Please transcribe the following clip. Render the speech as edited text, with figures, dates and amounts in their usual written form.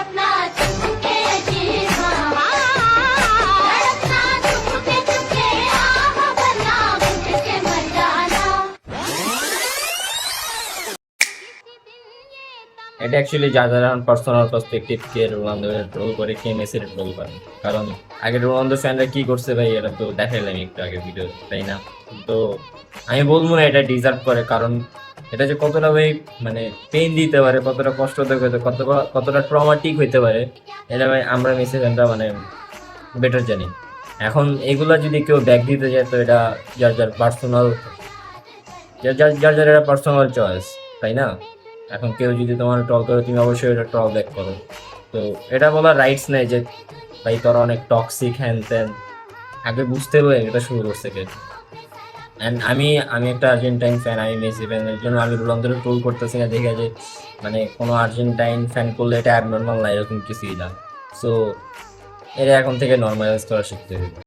तड़पना चुपके जीवा, तड़पना चुपके चुपके आह भरना घुट के मर जाना। এটা অ্যাকচুয়ালি যারা পার্সোনাল পার্সপেক্টিভ কে রোনালদো ট্রোল করে কে মেসি ট্রোল করে, কারণ আগে রোনালদো ফ্যানরা কি করছে ভাই এটা তো দেখাইলাম একটু আগে ভিডিও, তাই না? তো আমি বলবো না এটা ডিজার্ভ করে, কারণ এটা যে কতটা ভাই মানে পেইন দিতে পারে, কতটা কষ্টদায়ক হতে, কতটা ট্রমাটিক হইতে পারে, এটা ভাই আমরা মেসি ফ্যানরা মানে বেটার জানি। এখন এগুলা যদি কেউ ব্যাক দিতে যায় তো এটা যার যার পার্সোনাল, যার যার এটা পার্সোনাল চয়েস, তাই না? এখন কেউ যদি তোমার ট্রল করে তুমি অবশ্যই এটা ট্রল ব্যাক করো, তো এটা বলার রাইটস নেই যে ভাই তোরা অনেক টক্সিক হ্যান ত্যান। আগে বুঝতে হবে এটা শুরু করছে কে। অ্যান্ড আমি একটা আর্জেন্টাইন ফ্যান, আমি মেসি ফ্যান, এর জন্য আমি রোনালদোকে ট্রোল করতেছি না দেখে যে মানে কোনো আর্জেন্টাইন ফ্যান করলে এটা অ্যাবনর্মাল না এরকম কিছুই না। সো এটা এখন থেকে নর্মালাইজ করা শিখতে হবে।